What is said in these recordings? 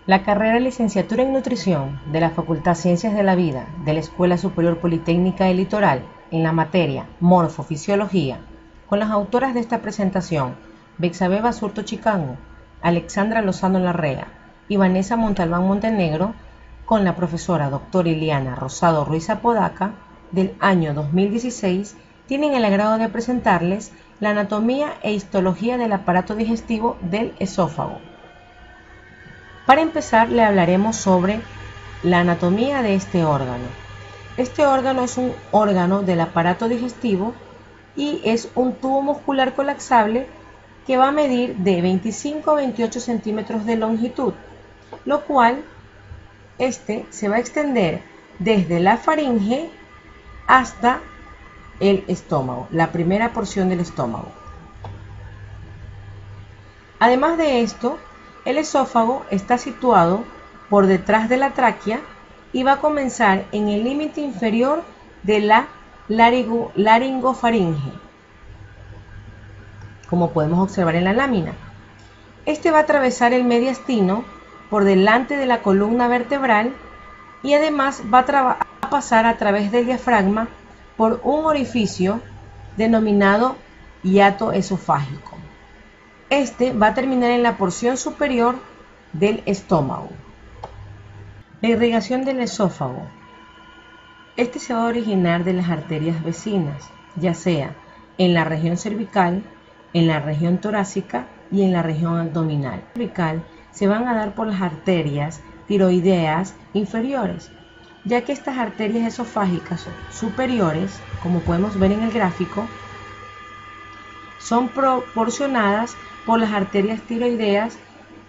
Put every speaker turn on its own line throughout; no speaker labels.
La carrera de Licenciatura en Nutrición de la Facultad Ciencias de la Vida de la Escuela Superior Politécnica del Litoral en la materia Morfofisiología, con las autoras de esta presentación, Bexabe Basurto Chicango, Alexandra Lozano Larrea y Vanessa Montalbán Montenegro, con la profesora doctora Iliana Rosado Ruiz Apodaca, del año 2016, tienen el agrado de presentarles la anatomía e histología del aparato digestivo del esófago. Para empezar, le hablaremos sobre la anatomía de este órgano. Este órgano es un órgano del aparato digestivo y es un tubo muscular colapsable que va a medir de 25 a 28 centímetros de longitud, lo cual se va a extender desde la faringe hasta el estómago, la primera porción del estómago. Además de esto, el esófago está situado por detrás de la tráquea y va a comenzar en el límite inferior de la laringofaringe, como podemos observar en la lámina. Este va a atravesar el mediastino por delante de la columna vertebral y además va a pasar a través del diafragma por un orificio denominado hiato esofágico. Este va a terminar en la porción superior del estómago. La irrigación del esófago. Este se va a originar de las arterias vecinas, ya sea en la región cervical, en la región torácica y en la región abdominal. En la cervical se van a dar por las arterias tiroideas inferiores, ya que estas arterias esofágicas superiores, como podemos ver en el gráfico, son proporcionadas por las arterias tiroideas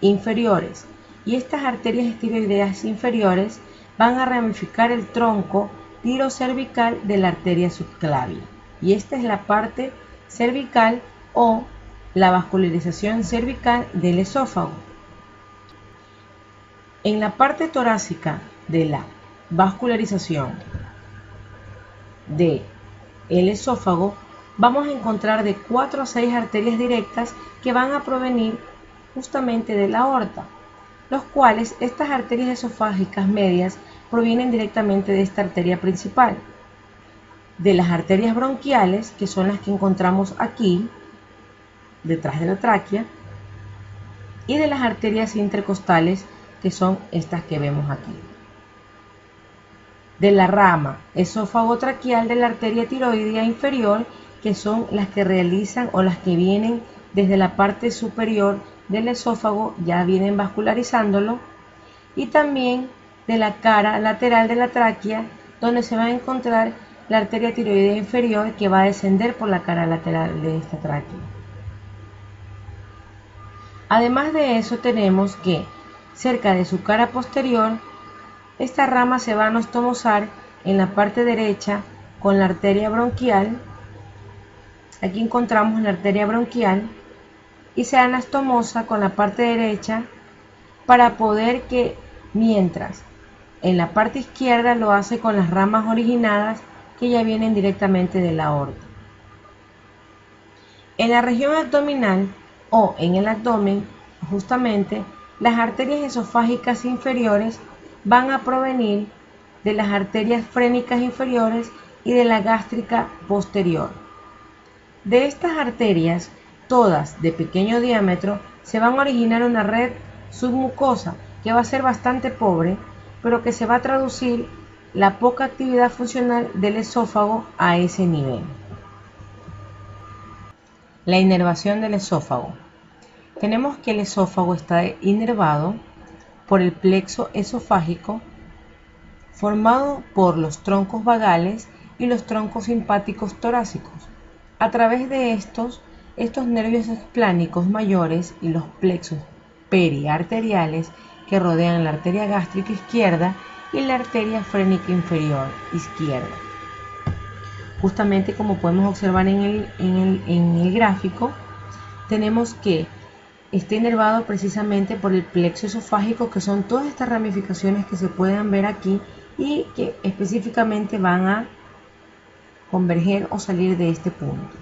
inferiores, y estas arterias tiroideas inferiores van a ramificar el tronco tirocervical de la arteria subclavia, y esta es la parte cervical o la vascularización cervical del esófago. En la parte torácica de la vascularización del esófago vamos a encontrar de 4 a 6 arterias directas que van a provenir justamente de la aorta, los cuales estas arterias esofágicas medias provienen directamente de esta arteria principal, de las arterias bronquiales, que son las que encontramos aquí, detrás de la tráquea, y de las arterias intercostales, que son estas que vemos aquí. De la rama esófago-traqueal de la arteria tiroidea inferior, que son las que realizan o las que vienen desde la parte superior del esófago, ya vienen vascularizándolo, y también de la cara lateral de la tráquea, donde se va a encontrar la arteria tiroidea inferior, que va a descender por la cara lateral de esta tráquea. Además de eso, tenemos que cerca de su cara posterior, esta rama se va a anastomosar en la parte derecha con la arteria bronquial. Aquí encontramos la arteria bronquial y se anastomosa con la parte derecha para poder que, mientras en la parte izquierda lo hace con las ramas originadas que ya vienen directamente de la aorta. En la región abdominal o en el abdomen, justamente, las arterias esofágicas inferiores van a provenir de las arterias frénicas inferiores y de la gástrica posterior. De estas arterias, todas de pequeño diámetro, se van a originar una red submucosa que va a ser bastante pobre, pero que se va a traducir la poca actividad funcional del esófago a ese nivel. La inervación del esófago. Tenemos que el esófago está inervado por el plexo esofágico, formado por los troncos vagales y los troncos simpáticos torácicos. A través de estos nervios esplánicos mayores y los plexos periarteriales que rodean la arteria gástrica izquierda y la arteria frénica inferior izquierda. Justamente como podemos observar en el gráfico, tenemos que está inervado precisamente por el plexo esofágico, que son todas estas ramificaciones que se pueden ver aquí y que específicamente van a converger o salir de este punto.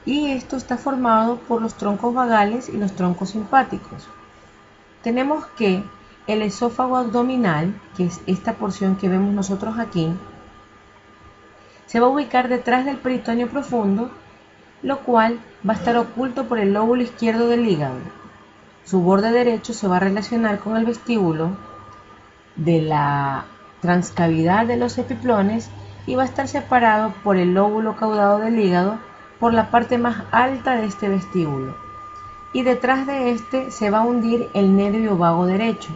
Y esto está formado por los troncos vagales y los troncos simpáticos. tenemos que el esófago abdominal, que es esta porción que vemos nosotros aquí, se va a ubicar detrás del peritoneo profundo, lo cual va a estar oculto por el lóbulo izquierdo del hígado. Su borde derecho se va a relacionar con el vestíbulo de la transcavidad de los epiplones y va a estar separado por el lóbulo caudado del hígado por la parte más alta de este vestíbulo. Y detrás de este se va a hundir el nervio vago derecho,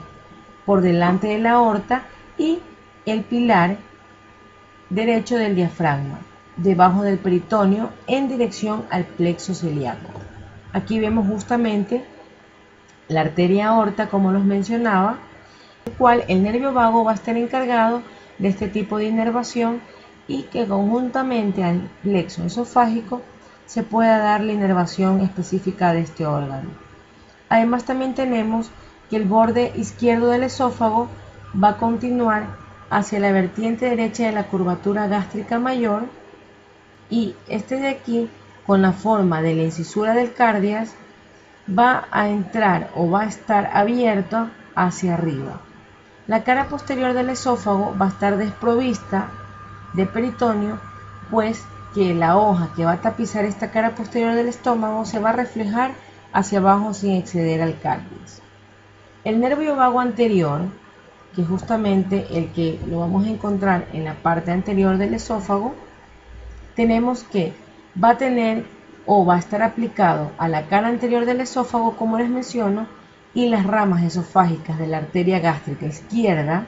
por delante de la aorta y el pilar derecho del diafragma, debajo del peritoneo en dirección al plexo celíaco. Aquí vemos justamente la arteria aorta, como los mencionaba, el cual el nervio vago va a estar encargado de este tipo de inervación y que conjuntamente al plexo esofágico se pueda dar la inervación específica de este órgano. Además también tenemos que el borde izquierdo del esófago va a continuar hacia la vertiente derecha de la curvatura gástrica mayor y este de aquí, con la forma de la incisura del cardias, va a entrar o va a estar abierto hacia arriba. La cara posterior del esófago va a estar desprovista de peritoneo, pues que la hoja que va a tapizar esta cara posterior del estómago se va a reflejar hacia abajo sin exceder al cardias. El nervio vago anterior, que es justamente el que lo vamos a encontrar en la parte anterior del esófago, tenemos que va a tener o va a estar aplicado a la cara anterior del esófago, como les menciono, y las ramas esofágicas de la arteria gástrica izquierda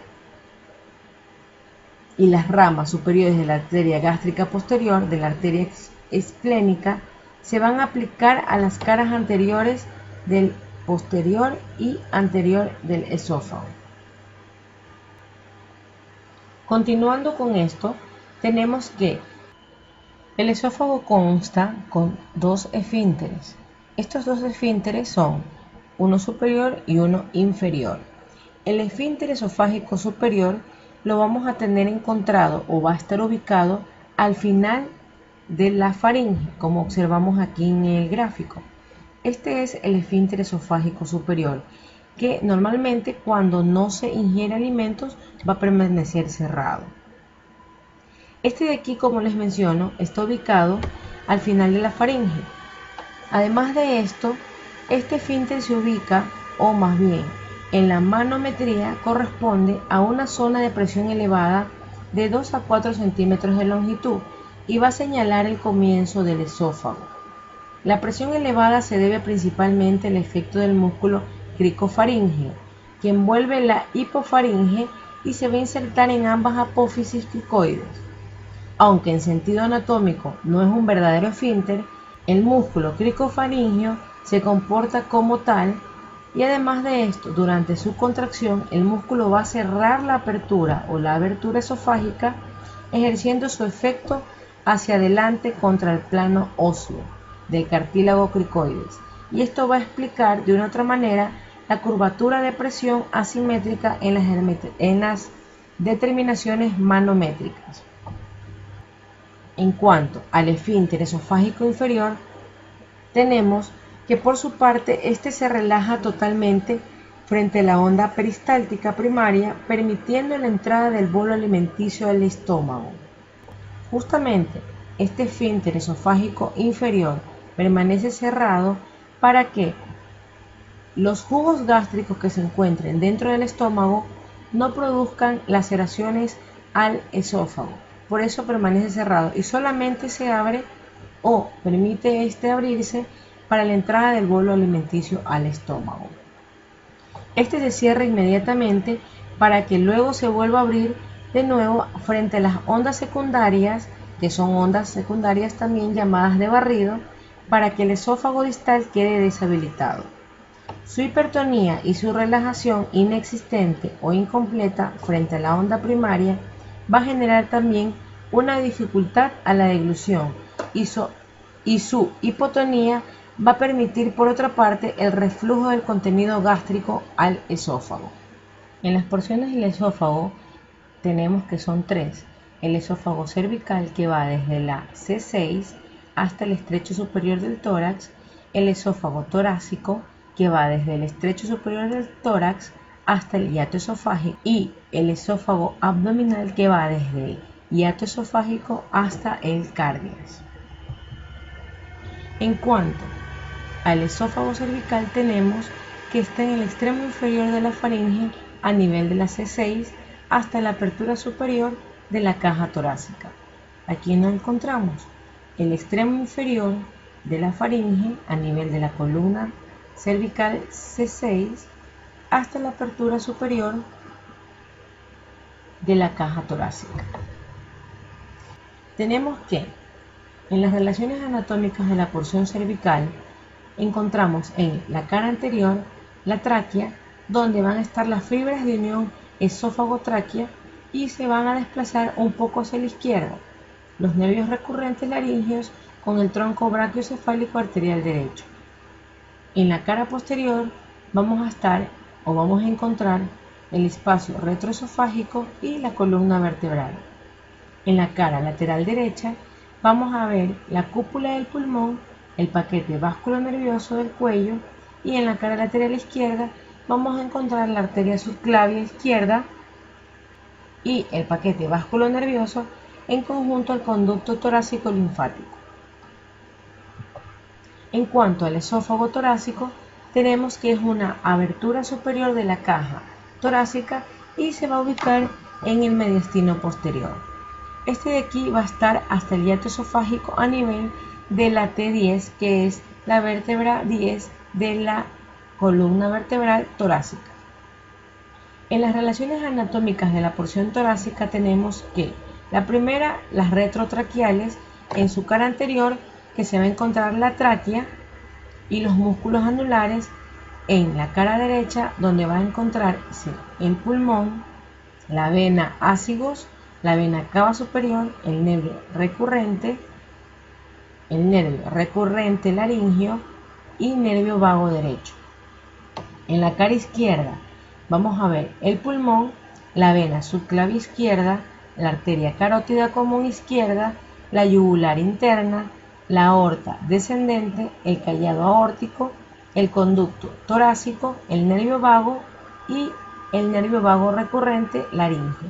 y las ramas superiores de la arteria gástrica posterior de la arteria esplénica se van a aplicar a las caras anteriores del posterior y anterior del esófago. Continuando con esto, tenemos que el esófago consta con dos esfínteres. Estos dos esfínteres son uno superior y uno inferior. El esfínter esofágico superior lo vamos a tener encontrado o va a estar ubicado al final de la faringe, como observamos aquí en el gráfico. Este es el esfínter esofágico superior, que normalmente cuando no se ingiere alimentos va a permanecer cerrado. Este de aquí, como les menciono, está ubicado al final de la faringe. Además de esto, este esfínter se ubica, o más bien, en la manometría corresponde a una zona de presión elevada de 2 a 4 centímetros de longitud y va a señalar el comienzo del esófago. La presión elevada se debe principalmente al efecto del músculo cricofaríngeo, que envuelve la hipofaringe y se va a insertar en ambas apófisis cricoides. Aunque en sentido anatómico no es un verdadero esfínter, el músculo cricofaríngeo se comporta como tal y además de esto, durante su contracción, el músculo va a cerrar la apertura o la abertura esofágica, ejerciendo su efecto hacia adelante contra el plano óseo del cartílago cricoides. Y esto va a explicar de una otra manera la curvatura de presión asimétrica en las determinaciones manométricas. En cuanto al esfínter esofágico inferior, tenemos que por su parte este se relaja totalmente frente a la onda peristáltica primaria, permitiendo la entrada del bolo alimenticio al estómago. Justamente este esfínter esofágico inferior permanece cerrado para que los jugos gástricos que se encuentren dentro del estómago no produzcan laceraciones al esófago. Por eso permanece cerrado y solamente se abre o permite este abrirse para la entrada del bolo alimenticio al estómago. Este se cierra inmediatamente para que luego se vuelva a abrir de nuevo frente a las ondas secundarias, que son ondas secundarias también llamadas de barrido, para que el esófago distal quede deshabilitado. Su hipertonía y su relajación inexistente o incompleta frente a la onda primaria va a generar también una dificultad a la deglución y su hipotonía va a permitir por otra parte el reflujo del contenido gástrico al esófago. En las porciones del esófago tenemos que son tres: el esófago cervical, que va desde la C6 hasta el estrecho superior del tórax, el esófago torácico, que va desde el estrecho superior del tórax hasta el hiato esofágico, y el esófago abdominal, que va desde el hiato esofágico hasta el cardias. En cuanto al esófago cervical, tenemos que está en el extremo inferior de la faringe a nivel de la C6 hasta la apertura superior de la caja torácica. Aquí nos encontramos el extremo inferior de la faringe a nivel de la columna cervical C6 hasta la apertura superior de la caja torácica. Tenemos que en las relaciones anatómicas de la porción cervical encontramos en la cara anterior la tráquea, donde van a estar las fibras de unión esófago-tráquea y se van a desplazar un poco hacia la izquierda los nervios recurrentes laríngeos con el tronco brachiocefálico arterial derecho. En la cara posterior vamos a encontrar el espacio retroesofágico y la columna vertebral. En la cara lateral derecha vamos a ver la cúpula del pulmón, el paquete vasculonervioso del cuello, y en la cara lateral izquierda vamos a encontrar la arteria subclavia izquierda y el paquete vasculonervioso en conjunto al conducto torácico linfático. En cuanto al esófago torácico, tenemos que es una abertura superior de la caja torácica y se va a ubicar en el mediastino posterior. Este de aquí va a estar hasta el hiato esofágico a nivel de la T10, que es la vértebra 10 de la columna vertebral torácica. En las relaciones anatómicas de la porción torácica tenemos que la primera, las retrotraqueales, en su cara anterior, que se va a encontrar la tráquea y los músculos anulares. En la cara derecha, donde va a encontrarse el pulmón, la vena ácigos, la vena cava superior, el nervio recurrente laringio y nervio vago derecho. En la cara izquierda vamos a ver el pulmón, la vena subclavia izquierda, la arteria carótida común izquierda, la yugular interna, la aorta descendente, el callado aórtico, el conducto torácico, el nervio vago y el nervio vago recurrente laríngeo.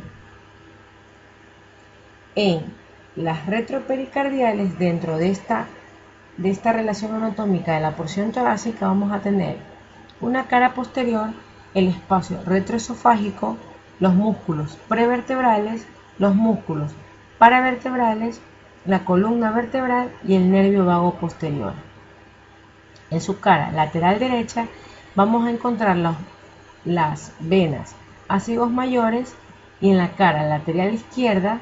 En las retropericardiales, dentro de esta relación anatómica de la porción torácica, vamos a tener una cara posterior, el espacio retroesofágico, los músculos prevertebrales, los músculos paravertebrales, la columna vertebral y el nervio vago posterior. En su cara lateral derecha vamos a encontrar las venas ácigos mayores, y en la cara lateral izquierda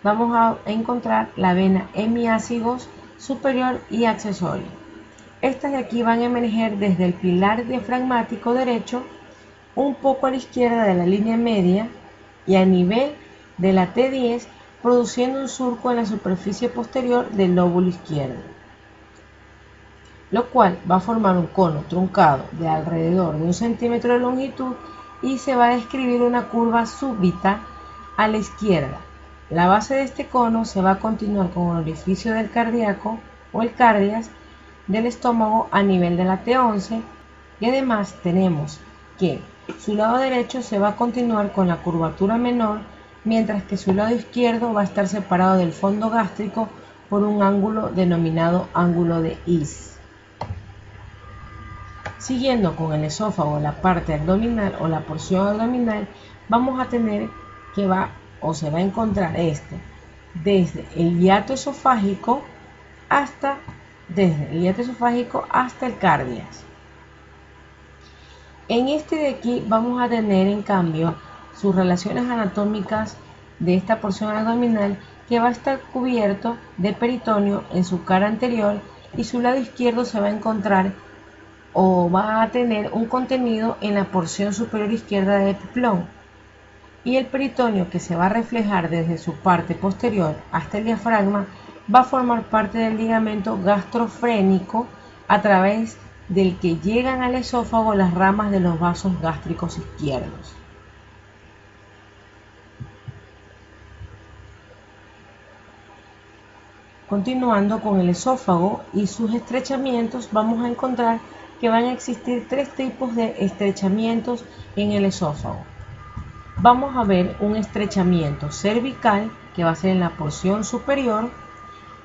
vamos a encontrar la vena hemiácigos superior y accesorio. Estas de aquí van a emerger desde el pilar diafragmático derecho, un poco a la izquierda de la línea media y a nivel de la T10, produciendo un surco en la superficie posterior del lóbulo izquierdo, lo cual va a formar un cono truncado de alrededor de 1 centímetro de longitud y se va a describir una curva súbita a la izquierda. La base de este cono se va a continuar con el orificio del cardíaco o el cardias del estómago a nivel de la T11, y además tenemos que su lado derecho se va a continuar con la curvatura menor, mientras que su lado izquierdo va a estar separado del fondo gástrico por un ángulo denominado ángulo de Is. Siguiendo con el esófago, la parte abdominal o la porción abdominal, vamos a tener que se va a encontrar desde el hiato esofágico hasta el cardias. En este de aquí vamos a tener en cambio sus relaciones anatómicas de esta porción abdominal, que va a estar cubierto de peritoneo en su cara anterior, y su lado izquierdo se va a encontrar o va a tener un contenido en la porción superior izquierda del epiplón, y el peritoneo, que se va a reflejar desde su parte posterior hasta el diafragma, va a formar parte del ligamento gastrofrénico, a través del que llegan al esófago las ramas de los vasos gástricos izquierdos. Continuando con el esófago y sus estrechamientos, vamos a encontrar que van a existir tres tipos de estrechamientos en el esófago. Vamos a ver un estrechamiento cervical, que va a ser en la porción superior,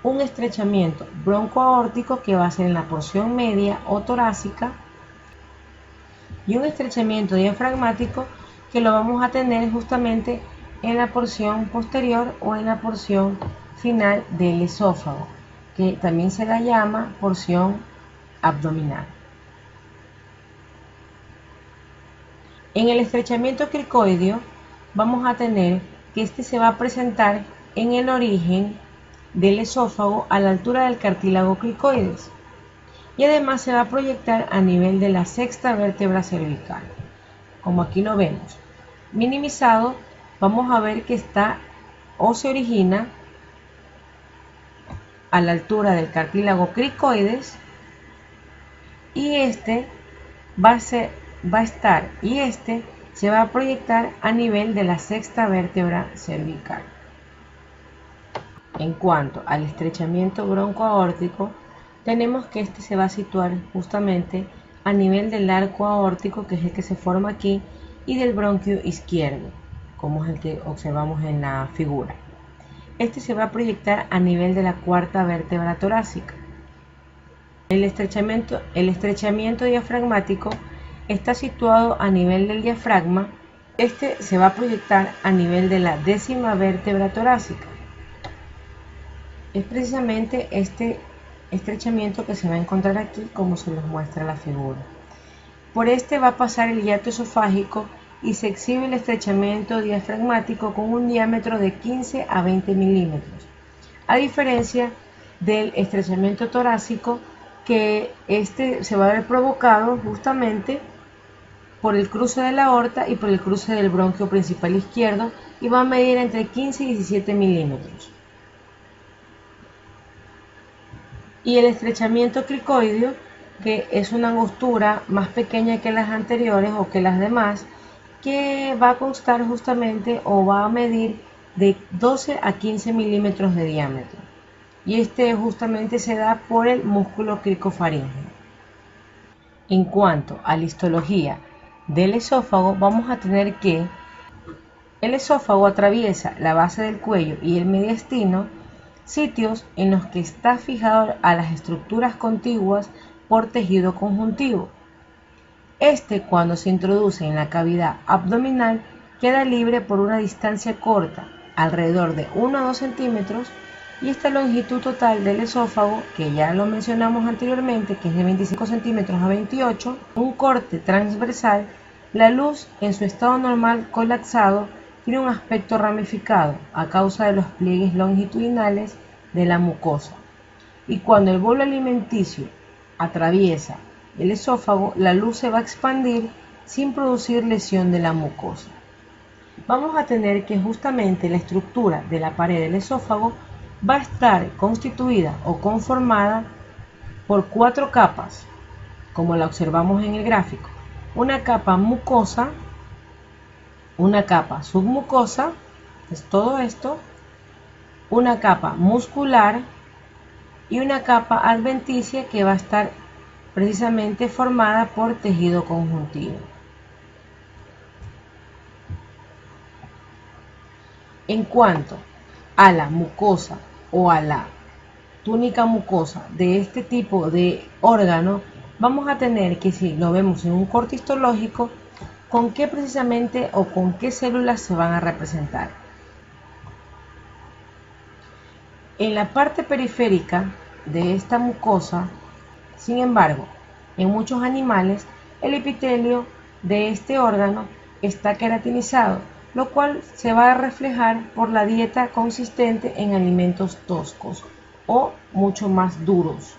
un estrechamiento broncoaórtico, que va a ser en la porción media o torácica, y un estrechamiento diafragmático, que lo vamos a tener justamente en la porción posterior o en la porción final del esófago, que también se la llama porción abdominal. En el estrechamiento cricoideo vamos a tener que este se va a presentar en el origen del esófago a la altura del cartílago cricoides y además se va a proyectar a nivel de la sexta vértebra cervical, como aquí lo vemos. Minimizado, vamos a ver que está o se origina a la altura del cartílago cricoides y este se va a proyectar a nivel de la sexta vértebra cervical. En cuanto al estrechamiento broncoaórtico, tenemos que este se va a situar justamente a nivel del arco aórtico, que es el que se forma aquí, y del bronquio izquierdo, como es el que observamos en la figura. Este se va a proyectar a nivel de la cuarta vértebra torácica. El estrechamiento diafragmático está situado a nivel del diafragma. Este se va a proyectar a nivel de la décima vértebra torácica. Es precisamente este estrechamiento que se va a encontrar aquí, como se los muestra la figura. Por este va a pasar el hiato esofágico y se exhibe el estrechamiento diafragmático con un diámetro de 15 a 20 milímetros, a diferencia del estrechamiento torácico, que este se va a ver provocado justamente por el cruce de la aorta y por el cruce del bronquio principal izquierdo, y va a medir entre 15 y 17 milímetros. Y el estrechamiento cricoideo, que es una angostura más pequeña que las anteriores o que las demás, que va a constar justamente o va a medir de 12 a 15 milímetros de diámetro. Y este justamente se da por el músculo cricofaríngeo. En cuanto a la histología del esófago, vamos a tener que el esófago atraviesa la base del cuello y el mediastino, sitios en los que está fijado a las estructuras contiguas por tejido conjuntivo. Este, cuando se introduce en la cavidad abdominal, queda libre por una distancia corta, alrededor de 1 a 2 centímetros, y esta longitud total del esófago, que ya lo mencionamos anteriormente, que es de 25 centímetros a 28, un corte transversal. La luz en su estado normal colapsado tiene un aspecto ramificado a causa de los pliegues longitudinales de la mucosa, y cuando el bolo alimenticio atraviesa el esófago, la luz se va a expandir sin producir lesión de la mucosa. Vamos a tener que justamente la estructura de la pared del esófago va a estar constituida o conformada por 4 capas, como la observamos en el gráfico: una capa mucosa, una capa submucosa, es todo esto, una capa muscular y una capa adventicia, que va a estar precisamente formada por tejido conjuntivo. En cuanto a la mucosa o a la túnica mucosa de este tipo de órgano, vamos a tener que, si lo vemos en un corte histológico, con qué precisamente o con qué células se van a representar. En la parte periférica de esta mucosa, sin embargo, en muchos animales, el epitelio de este órgano está queratinizado, lo cual se va a reflejar por la dieta consistente en alimentos toscos o mucho más duros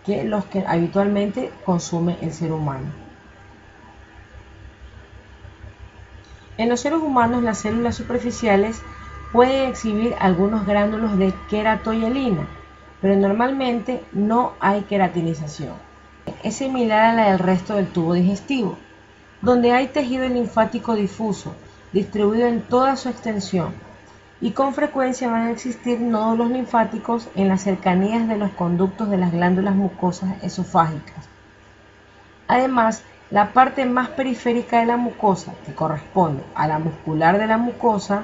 que los que habitualmente consume el ser humano. En los seres humanos, las células superficiales pueden exhibir algunos gránulos de queratoyelina, pero normalmente no hay queratinización. Es similar a la del resto del tubo digestivo, donde hay tejido linfático difuso, distribuido en toda su extensión, y con frecuencia van a existir nódulos linfáticos en las cercanías de los conductos de las glándulas mucosas esofágicas. Además, la parte más periférica de la mucosa, que corresponde a la muscular de la mucosa,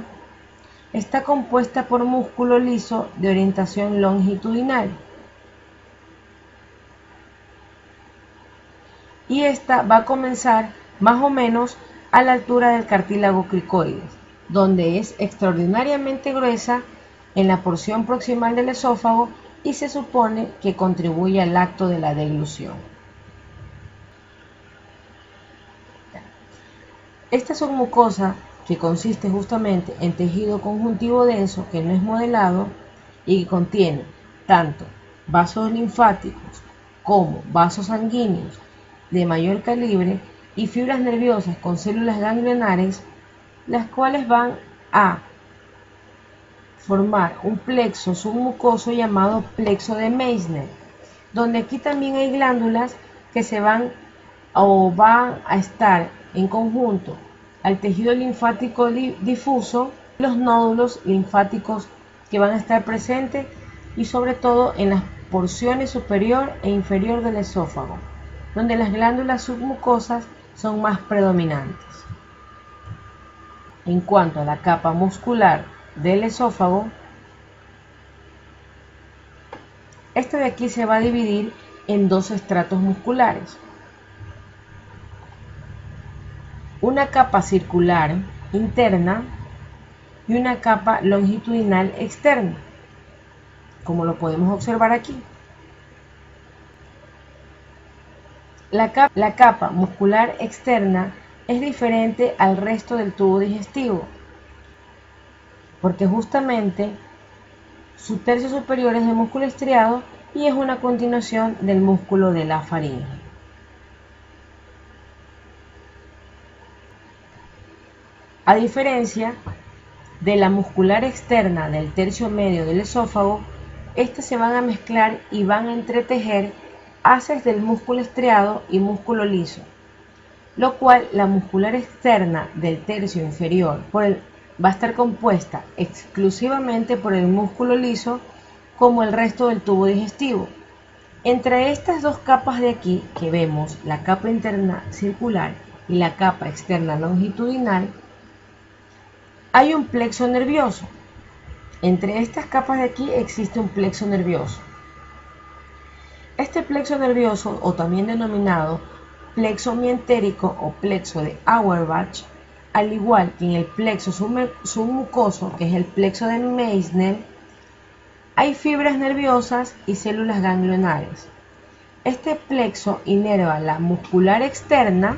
está compuesta por músculo liso de orientación longitudinal. Y esta va a comenzar más o menos a la altura del cartílago cricoides, donde es extraordinariamente gruesa en la porción proximal del esófago y se supone que contribuye al acto de la deglución. Esta submucosa, que consiste justamente en tejido conjuntivo denso que no es modelado y que contiene tanto vasos linfáticos como vasos sanguíneos de mayor calibre y fibras nerviosas con células ganglionares, las cuales van a formar un plexo submucoso llamado plexo de Meissner, donde aquí también hay glándulas que se van a estar en conjunto al tejido linfático difuso, los nódulos linfáticos que van a estar presentes y sobre todo en las porciones superior e inferior del esófago, donde las glándulas submucosas son más predominantes. En cuanto a la capa muscular del esófago, esta de aquí se va a dividir en dos estratos musculares. Una capa circular interna y una capa longitudinal externa, como lo podemos observar aquí. La capa muscular externa es diferente al resto del tubo digestivo, porque justamente su tercio superior es de músculo estriado y es una continuación del músculo de la faringe. A diferencia de la muscular externa del tercio medio del esófago, estas se van a mezclar y van a entretejer haces del músculo estriado y músculo liso, lo cual la muscular externa del tercio inferior va a estar compuesta exclusivamente por el músculo liso, como el resto del tubo digestivo. Entre estas dos capas de aquí que vemos, la capa interna circular y la capa externa longitudinal, hay un plexo nervioso. Entre estas capas de aquí existe un plexo nervioso. Este plexo nervioso, o también denominado plexo mientérico o plexo de Auerbach, al igual que en el plexo submucoso, que es el plexo de Meissner, hay fibras nerviosas y células ganglionares. Este plexo inerva la muscular externa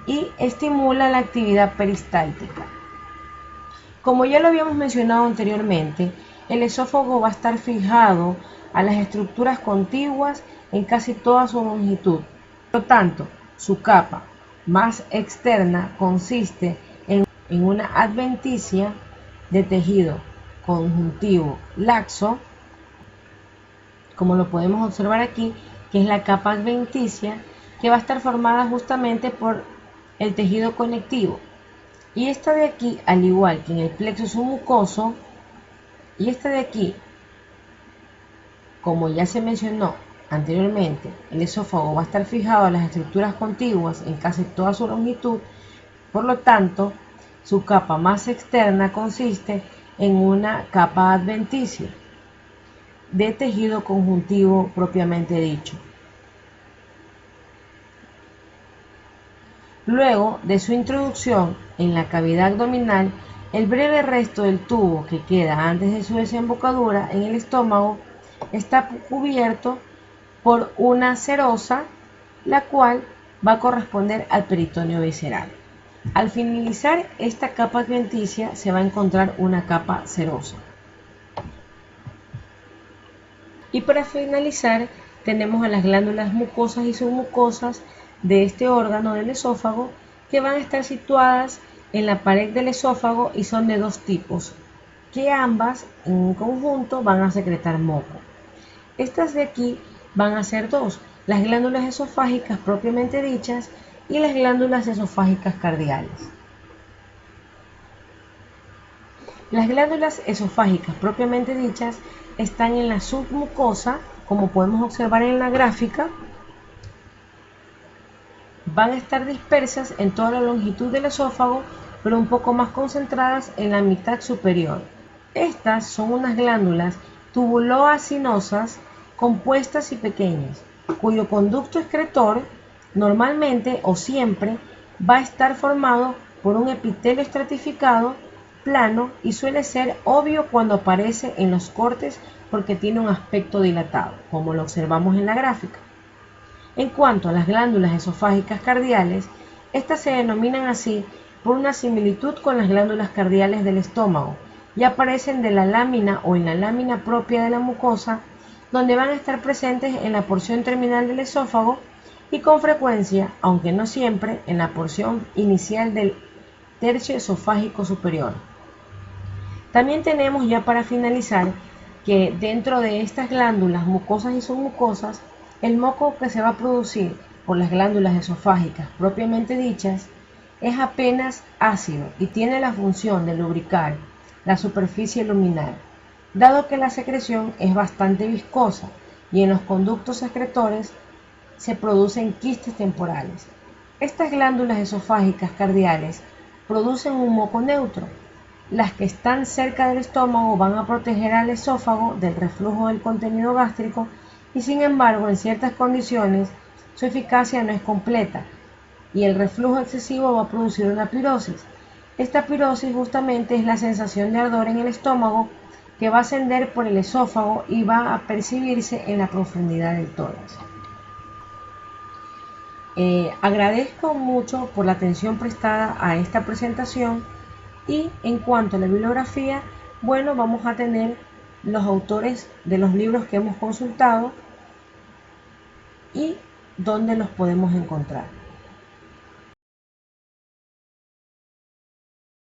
y estimula la actividad peristáltica. Como ya lo habíamos mencionado anteriormente, el esófago va a estar fijado a las estructuras contiguas en casi toda su longitud. Por lo tanto, su capa más externa consiste en una adventicia de tejido conjuntivo laxo, como lo podemos observar aquí, que es la capa adventicia, que va a estar formada justamente por el tejido conectivo. Y esta de aquí, al igual que en el plexo submucoso, y esta de aquí, como ya se mencionó anteriormente, el esófago va a estar fijado a las estructuras contiguas en casi toda su longitud. Por lo tanto, su capa más externa consiste en una capa adventicia de tejido conjuntivo propiamente dicho. Luego de su introducción en la cavidad abdominal, el breve resto del tubo que queda antes de su desembocadura en el estómago está cubierto por una serosa, la cual va a corresponder al peritoneo visceral. Al finalizar esta capa adventicia se va a encontrar una capa serosa. Y para finalizar tenemos a las glándulas mucosas y submucosas de este órgano del esófago, que van a estar situadas en la pared del esófago y son de dos tipos, que ambas en conjunto van a secretar moco. Estas de aquí van a ser dos, las glándulas esofágicas propiamente dichas y las glándulas esofágicas cardiales. Las glándulas esofágicas propiamente dichas están en la submucosa, como podemos observar en la gráfica, van a estar dispersas en toda la longitud del esófago, pero un poco más concentradas en la mitad superior. Estas son unas glándulas tubuloacinosas compuestas y pequeñas, cuyo conducto excretor normalmente o siempre va a estar formado por un epitelio estratificado, plano, y suele ser obvio cuando aparece en los cortes porque tiene un aspecto dilatado, como lo observamos en la gráfica. En cuanto a las glándulas esofágicas cardiales, estas se denominan así por una similitud con las glándulas cardiales del estómago y aparecen de la lámina o en la lámina propia de la mucosa, donde van a estar presentes en la porción terminal del esófago y con frecuencia, aunque no siempre, en la porción inicial del tercio esofágico superior. También tenemos, ya para finalizar, que dentro de estas glándulas mucosas y submucosas, el moco que se va a producir por las glándulas esofágicas propiamente dichas es apenas ácido y tiene la función de lubricar la superficie luminar, dado que la secreción es bastante viscosa y en los conductos excretores se producen quistes temporales. Estas glándulas esofágicas cardiales producen un moco neutro. Las que están cerca del estómago van a proteger al esófago del reflujo del contenido gástrico y, sin embargo, en ciertas condiciones su eficacia no es completa y el reflujo excesivo va a producir una pirosis. Esta pirosis justamente es la sensación de ardor en el estómago que va a ascender por el esófago y va a percibirse en la profundidad del tórax. Agradezco mucho por la atención prestada a esta presentación y en cuanto a la bibliografía, bueno, vamos a tener los autores de los libros que hemos consultado y dónde los podemos encontrar.